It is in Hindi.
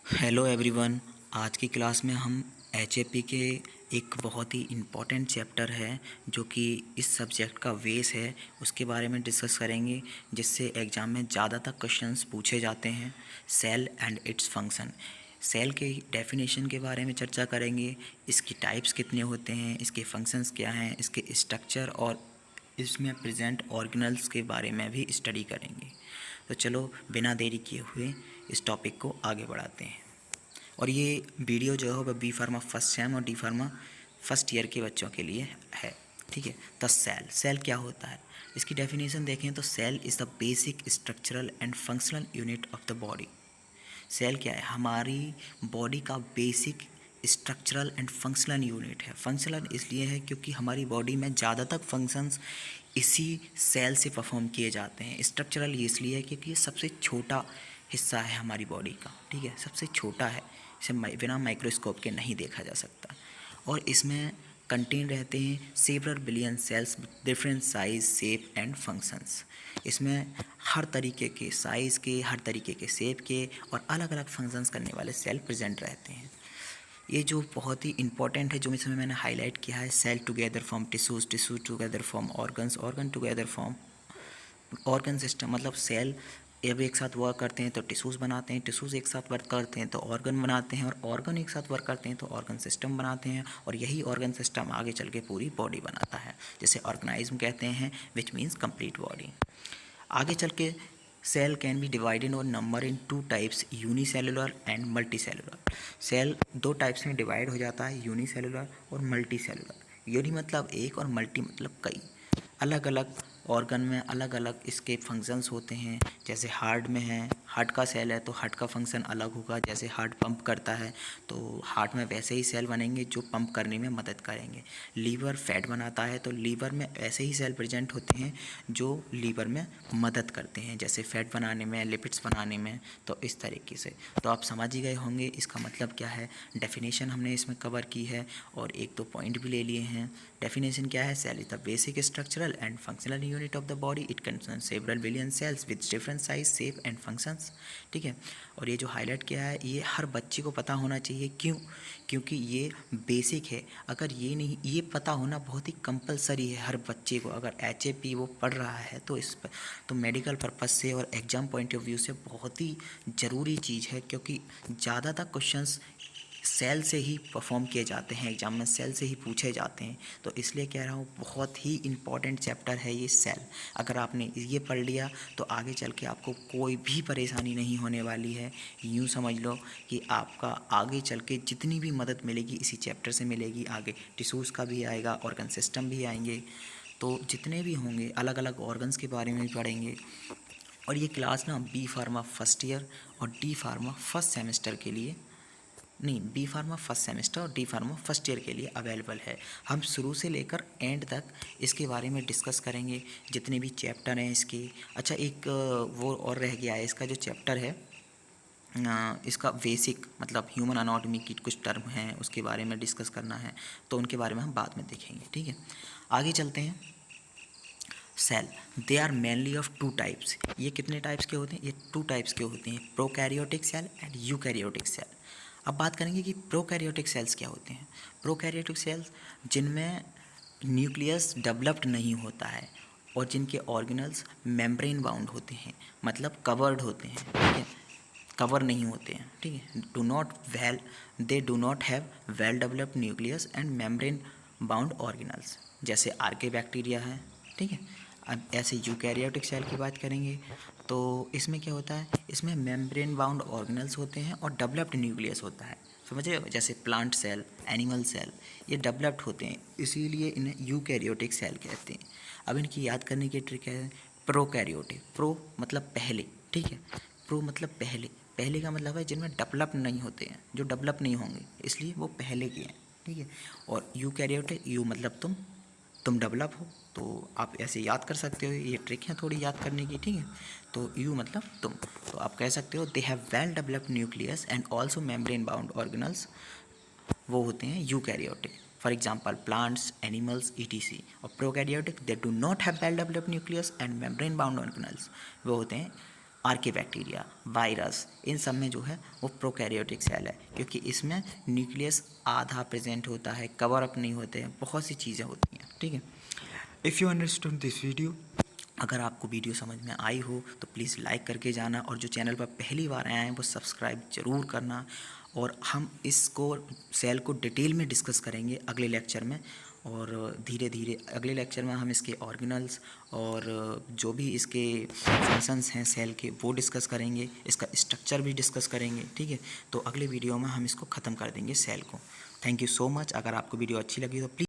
Hello everyone. आज की क्लास में हम एचएपी के एक बहुत ही इम्पॉर्टेंट चैप्टर है जो कि इस सब्जेक्ट का बेस है, उसके बारे में डिस्कस करेंगे, जिससे एग्ज़ाम में ज़्यादातर क्वेश्चंस पूछे जाते हैं। Cell and its function. Cell के डेफिनेशन के बारे में चर्चा करेंगे, इसकी टाइप्स कितने होते हैं, इसके फंक्शंस क्या हैं, इसके स्ट्रक्चर और इसमें प्रेजेंट ऑर्गेनल्स के बारे में भी स्टडी करेंगे। तो चलो बिना देरी किए हुए इस टॉपिक को आगे बढ़ाते हैं। और ये वीडियो जो है वह बी फार्मा फर्स्ट सेम और डी फार्मा फर्स्ट ईयर के बच्चों के लिए है। ठीक है, तो सेल क्या होता है, इसकी डेफिनेशन देखें तो cell is the basic structural and functional unit of the body. Cell क्या है, हमारी बॉडी का basic structural and functional unit है। फंक्शनल इसलिए है क्योंकि हमारी बॉडी में ज़्यादातर फंक्शंस इसी सेल से परफॉर्म किए जाते हैं। स्ट्रक्चरल इसलिए है क्योंकि ये सबसे छोटा हिस्सा है हमारी बॉडी का। ठीक है, सबसे छोटा है, इसे बिना माइक्रोस्कोप के नहीं देखा जा सकता। और इसमें कंटेन रहते हैं several billion sales different size shape and functions. इसमें हर तरीके के साइज़ के, हर तरीके के शेप के और अलग अलग फंक्शंस करने वाले सेल प्रेजेंट रहते हैं। ये जो बहुत ही इंपॉर्टेंट है, जो इसमें मैंने हाईलाइट किया है, cell together form tissues, tissue together form organs, organ together form organ system. मतलब सेल जब एक साथ वर्क करते हैं तो टिश्यूज़ बनाते हैं, टिश्यूज़ एक साथ वर्क करते हैं तो ऑर्गन बनाते हैं, और ऑर्गन एक साथ वर्क करते हैं तो ऑर्गन सिस्टम बनाते हैं, और यही ऑर्गन सिस्टम आगे चल के पूरी बॉडी बनाता है, जिसे ऑर्गेनाइज्म कहते हैं, विच मीन्स कंप्लीट बॉडी। आगे चल के सेल कैन बी डिवाइडेड और number into types, unicellular and multicellular. Cell दो टाइप्स में डिवाइड हो जाता है, यूनिसेलुलर और मल्टीसेलुलर। यूनि मतलब एक और मल्टी मतलब कई। अलग अलग ऑर्गन में अलग अलग इसके फंक्शंस होते हैं। जैसे हार्ट में है, हार्ट का सेल है तो हार्ट का फंक्शन अलग होगा। जैसे हार्ट पंप करता है तो हार्ट में वैसे ही सेल बनेंगे जो पंप करने में मदद करेंगे। लीवर फैट बनाता है तो लीवर में ऐसे ही सेल प्रेजेंट होते हैं जो लीवर में मदद करते हैं, जैसे फैट बनाने में, लिपिड्स बनाने में। तो इस तरीके से तो आप समझ ही गए होंगे इसका मतलब क्या है। डेफिनेशन हमने इसमें कवर की है और एक दो पॉइंट भी ले लिए हैं। डेफिनेशन क्या है, cell is the basic structural and functional unit of the body. It concerns several billion cells with different size shape and functions. ठीक है, और ये जो हाईलाइट किया है ये हर बच्चे को पता होना चाहिए। क्यों? क्योंकि ये बेसिक है। अगर ये नहीं, ये पता होना बहुत ही कंपलसरी है हर बच्चे को। अगर एचएपी वो पढ़ रहा है तो इस पर तो मेडिकल पर्पज़ से और एग्ज़ाम पॉइंट ऑफ व्यू से बहुत ही ज़रूरी चीज़ है, क्योंकि ज़्यादातर क्वेश्चंस सेल से ही परफॉर्म किए जाते हैं, एग्जाम में सेल से ही पूछे जाते हैं। तो इसलिए कह रहा हूँ बहुत ही इम्पॉर्टेंट चैप्टर है ये सेल। अगर आपने ये पढ़ लिया तो आगे चल के आपको कोई भी परेशानी नहीं होने वाली है। यूँ समझ लो कि आपका आगे चल के जितनी भी मदद मिलेगी इसी चैप्टर से मिलेगी। आगे टिश्यूज़ का भी आएगा, ऑर्गन सिस्टम भी आएंगे, तो जितने भी होंगे अलग अलग ऑर्गन्स के बारे में भी पढ़ेंगे। और ये क्लास ना बी फार्मा फर्स्ट ईयर और डी फार्मा फर्स्ट सेमेस्टर के लिए नहीं, बी फार्मा फर्स्ट सेमेस्टर और डी फार्मा फर्स्ट ईयर के लिए अवेलेबल है। हम शुरू से लेकर एंड तक इसके बारे में डिस्कस करेंगे, जितने भी चैप्टर हैं इसके। अच्छा, एक वो और रह गया है, इसका जो चैप्टर है इसका बेसिक मतलब ह्यूमन अनाटॉमी की कुछ टर्म हैं उसके बारे में डिस्कस करना है, तो उनके बारे में हम बाद में देखेंगे। ठीक है, आगे चलते हैं। Cell they are mainly of two types. ये कितने टाइप्स के होते हैं? ये टू टाइप्स के होते हैं, prokaryotic cell and eukaryotic cell. अब बात करेंगे कि प्रोकैरियोटिक सेल्स क्या होते हैं। प्रोकैरियोटिक सेल्स जिनमें न्यूक्लियस डेवलप्ड नहीं होता है और जिनके ऑर्गेनल्स मेम्ब्रेन बाउंड होते हैं, मतलब कवर्ड होते हैं। ठीक है, कवर नहीं होते हैं। ठीक है, दे do not have well developed nucleus and membrane bound organelles, जैसे आर्के बैक्टीरिया है। ठीक है, अब ऐसे यूकैरियोटिक सेल की बात करेंगे तो इसमें क्या होता है, इसमें मेम्ब्रेन बाउंड ऑर्गेनल्स होते हैं और डेवलप्ड न्यूक्लियस होता है। समझ रहे हो, जैसे प्लांट सेल, एनिमल सेल, ये डेवलप्ड होते हैं, इसीलिए इन्हें यूकैरियोटिक सेल कहते हैं। अब इनकी याद करने की ट्रिक है, प्रोकैरियोटिक, प्रो मतलब पहले। ठीक है, प्रो मतलब पहले, पहले का मतलब है जिनमें डेवलप नहीं होते हैं, जो डेवलप नहीं होंगे, इसलिए वो पहले के हैं। ठीक है, और यूकैरियोटिक, यू मतलब तुम डेवलप हो, तो आप ऐसे याद कर सकते हो। ये ट्रिक है थोड़ी याद करने की। ठीक है, तो यू मतलब तुम, तो आप कह सकते हो they have well developed nucleus and also membrane bound organelles, वो होते हैं eukaryotic. For example plants, animals, etc. और prokaryotic they do not have well developed nucleus and membrane bound organelles, वो होते हैं आर्किबैक्टीरिया, वायरस, इन सब में जो है वो प्रोकैरियोटिक सेल है, क्योंकि इसमें न्यूक्लियस आधा प्रेजेंट होता है, कवर अप नहीं होते हैं, बहुत सी चीज़ें होती हैं। ठीक है, if you understand this video, अगर आपको वीडियो समझ में आई हो तो प्लीज़ लाइक करके जाना, और जो चैनल पर पहली बार आए हैं वो सब्सक्राइब ज़रूर करना। और हम इसको सेल को डिटेल में डिस्कस करेंगे अगले लेक्चर में, और धीरे धीरे अगले लेक्चर में हम इसके ऑर्गेनल्स और जो भी इसके फंक्शंस हैं सेल के वो डिस्कस करेंगे, इसका स्ट्रक्चर भी डिस्कस करेंगे। ठीक है, तो अगले वीडियो में हम इसको ख़त्म कर देंगे सेल को। Thank you so much. अगर आपको वीडियो अच्छी लगी तो प्लीज़